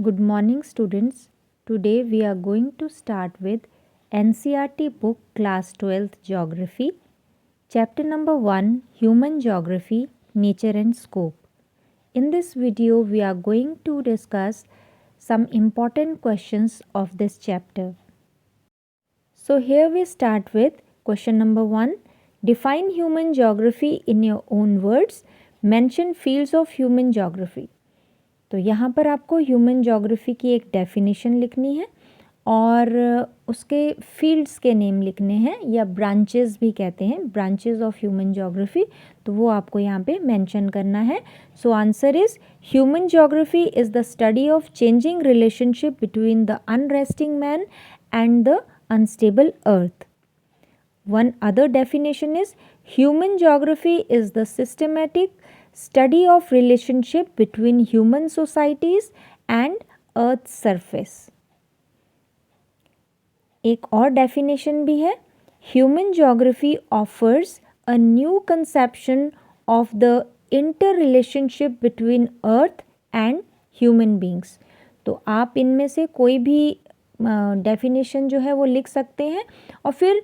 Good morning students. Today we are going to start with NCERT book class 12th geography. Chapter number 1 Human Geography, Nature and Scope. In this video we are going to discuss some important questions of this chapter. So here we start with question number 1. Define human geography in your own words. Mention fields of human geography. तो यहाँ पर आपको human geography की एक definition लिखनी है और उसके फील्ड्स के नेम लिखने हैं या ब्रांचेस भी कहते हैं, ब्रांचेस ऑफ ह्यूमन ज्योग्राफी, तो वो आपको यहाँ पे मेंशन करना है. So answer is human geography is the study of changing relationship between the unresting man and the unstable earth. One other definition is human geography is the systematic study of relationship between human societies and earth's surface. एक और definition भी है, human geography offers a new conception of the interrelationship between earth and human beings. तो आप इनमें से कोई भी definition जो है वो लिख सकते हैं और फिर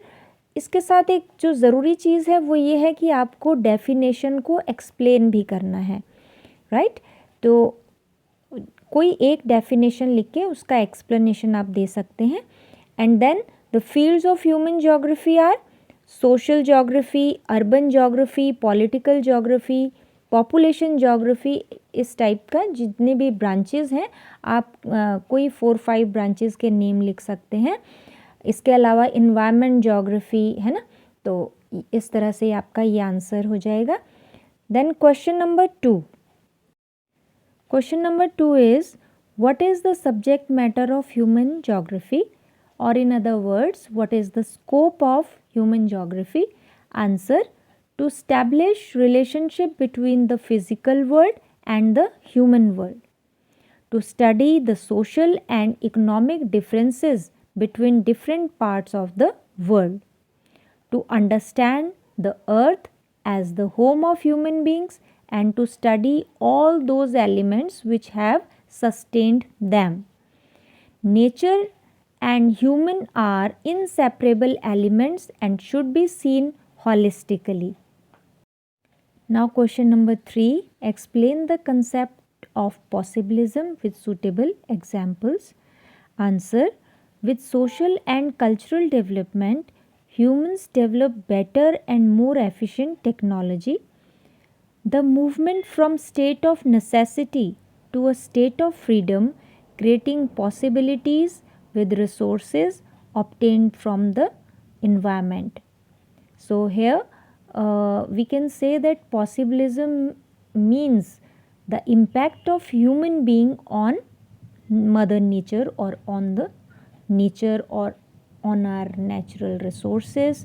इसके साथ एक जो ज़रूरी चीज़ है वो ये है कि आपको डेफिनेशन को एक्सप्लेन भी करना है, राइट. तो कोई एक डेफिनेशन लिख के उसका एक्सप्लेनेशन आप दे सकते हैं. And then the fields of human geography are social geography, urban geography, political geography, population geography. इस टाइप का जितने भी ब्रांचेस हैं आप कोई 4-5 ब्रांचेस के नेम लिख सकते हैं. इसके अलावा इन्वायरमेंट ज्योग्राफी है ना, तो इस तरह से आपका ये आंसर हो जाएगा. Then question number 2. Question number 2 is what is the subject matter of human geography, और in other words what is the scope of human geography. Answer to establish relationship between the physical world and the human world, to study the social and economic differences between different parts of the world, to understand the earth as the home of human beings and to study all those elements which have sustained them. Nature and human are inseparable elements and should be seen holistically. Now question number 3, explain the concept of possibilism with suitable examples. Answer, with social and cultural development, humans develop better and more efficient technology. The movement from state of necessity to a state of freedom, creating possibilities with resources obtained from the environment. So here we can say that possibilism means the impact of human being on mother nature or on the nature or on our natural resources.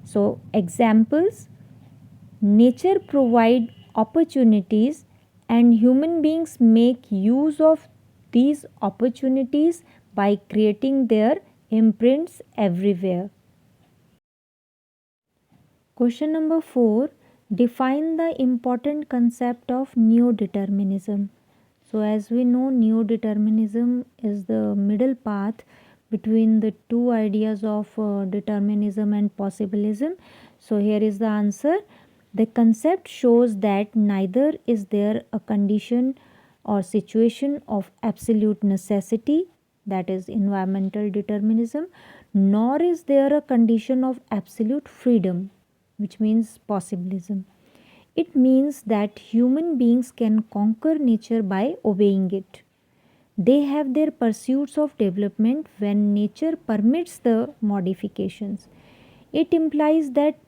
So examples, nature provide opportunities and human beings make use of these opportunities by creating their imprints everywhere. Question number 4, define the important concept of Neo Determinism. So as we know, Neo Determinism is the middle path between the two ideas of determinism and possibilism. So here is the answer. The concept shows that neither is there a condition or situation of absolute necessity, that is environmental determinism, nor is there a condition of absolute freedom, which means possibilism. It means that human beings can conquer nature by obeying it. They have their pursuits of development when nature permits the modifications. It implies that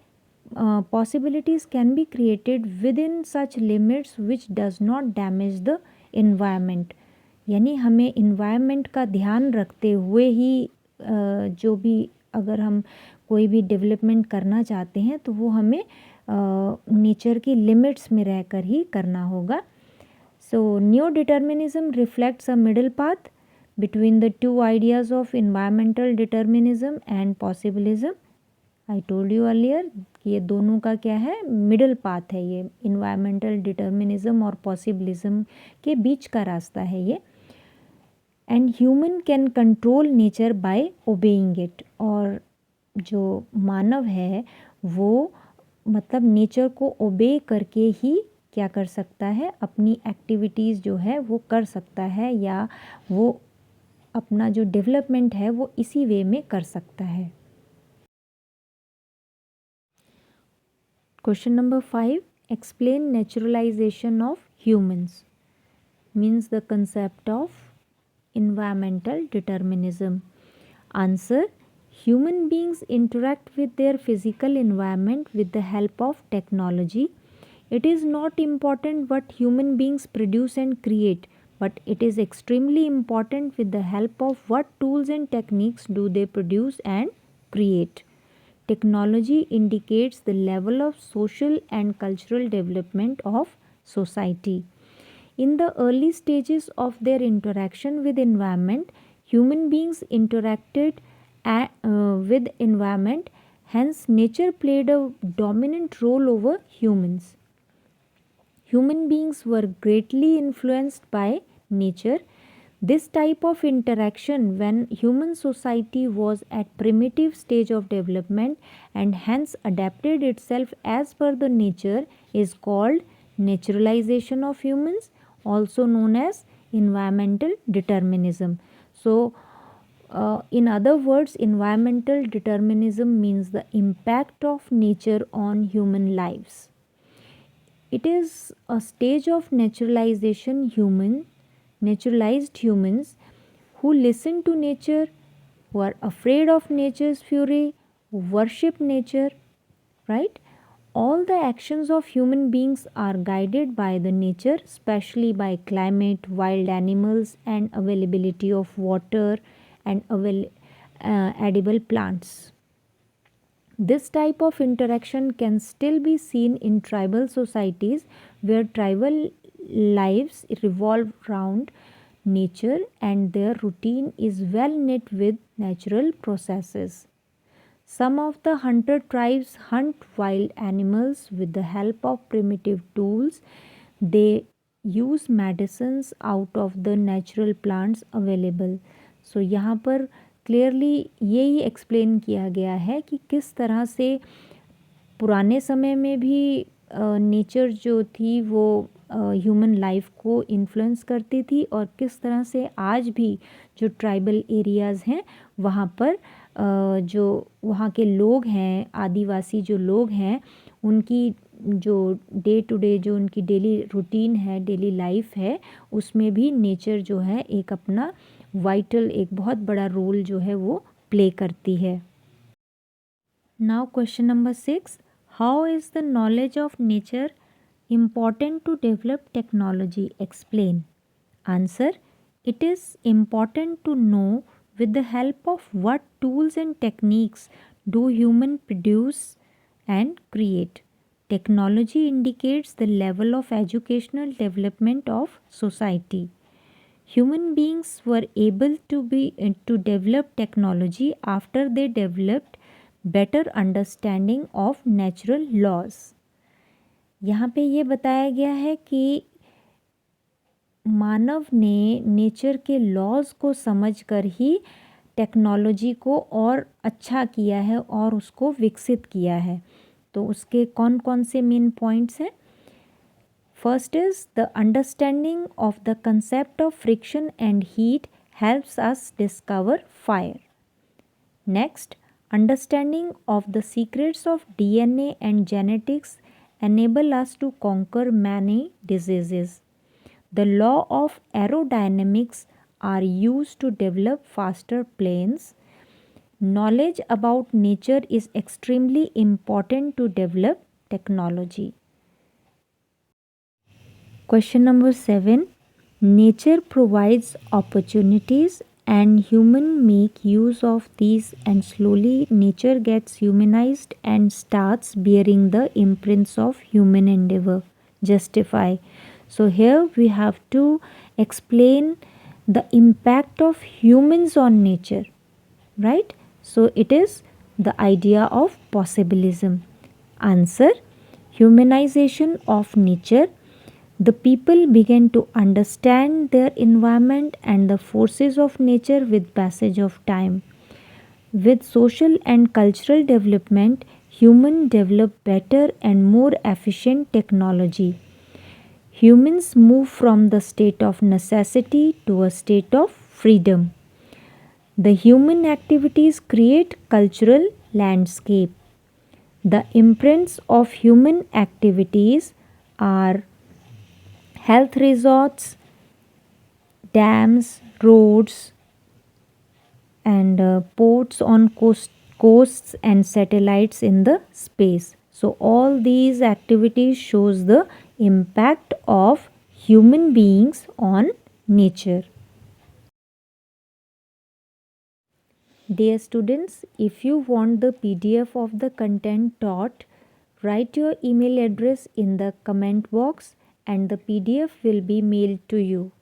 possibilities can be created within such limits which does not damage the environment. यानी हमें environment का ध्यान रखते हुए ही जो भी अगर हम कोई भी डेवलपमेंट करना चाहते हैं तो वो हमें नेचर की लिमिट्स में रहकर ही करना होगा. So Neo Determinism reflects a middle path between the two ideas of environmental determinism and possibilism. I told you earlier कि ये दोनों का क्या है, मिडल पाथ है. ये environmental determinism और possibilism के बीच का रास्ता है ये. And human can control nature by obeying it. और जो मानव है वो मतलब नेचर को ओबे करके ही क्या कर सकता है, अपनी एक्टिविटीज़ जो है वो कर सकता है, या वो अपना जो डेवलपमेंट है वो इसी वे में कर सकता है। Question number 5, explain naturalisation of humans, means the concept of environmental determinism. Answer: human beings interact with their physical environment with the help of technology. It is not important what human beings produce and create, but it is extremely important with the help of what tools and techniques do they produce and create. Technology indicates the level of social and cultural development of society. In the early stages of their interaction with environment, human beings interacted with environment, hence nature played a dominant role over humans. Human beings were greatly influenced by nature. This type of interaction when human society was at primitive stage of development and hence adapted itself as per the nature is called naturalization of humans, also known as environmental determinism. So in other words, environmental determinism means the impact of nature on human lives. It is a stage of naturalized humans who listen to nature, who are afraid of nature's fury, who worship nature, right? All the actions of human beings are guided by the nature, especially by climate, wild animals, and availability of water and edible plants. This type of interaction can still be seen in tribal societies where tribal lives revolve around nature and their routine is well knit with natural processes. Some of the hunter tribes hunt wild animals with the help of primitive tools. They use medicines out of the natural plants available. So यहाँ पर clearly यही explain किया गया है कि किस तरह से पुराने समय में भी नेचर जो थी वो ह्यूमन लाइफ को इन्फ्लुएंस करती थी, और किस तरह से आज भी जो ट्राइबल एरियाज़ हैं वहाँ पर जो वहाँ के लोग हैं, आदिवासी जो लोग हैं, उनकी जो डे टू डे जो उनकी डेली रूटीन है, डेली लाइफ है, उसमें भी नेचर जो है एक अपना वाइटल, एक बहुत बड़ा रोल जो है वो प्ले करती है. Now question number 6, how is the knowledge of nature important to develop technology? Explain. Answer: it is important to know with the help of what tools and techniques do human produce and create. Technology indicates the level of educational development of society. Human beings were able to develop technology after they developed better understanding of natural laws. यहाँ पे ये बताया गया है कि मानव ने nature के laws को समझकर ही टेक्नोलॉजी को और अच्छा किया है और उसको विकसित किया है. तो उसके कौन कौन से मेन पॉइंट्स हैं? First is the understanding of the concept of friction and heat helps us discover fire. Next, understanding of the secrets of DNA and genetics enable us to conquer many diseases. The law of aerodynamics are used to develop faster planes. Knowledge about nature is extremely important to develop technology. Question number 7. Nature provides opportunities and humans make use of these, and slowly nature gets humanized and starts bearing the imprints of human endeavour. Justify. So here we have to explain the impact of humans on nature, right? So it is the idea of possibilism. Answer: humanization of nature. The people began to understand their environment and the forces of nature with passage of time. With social and cultural development, humans develop better and more efficient technology. Humans move from the state of necessity to a state of freedom. The human activities create cultural landscape. The imprints of human activities are health resorts, dams, roads, and ports on coasts and satellites in the space. So all these activities shows the impact of human beings on nature. Dear students, if you want the PDF of the content taught, write your email address in the comment box and the PDF will be mailed to you.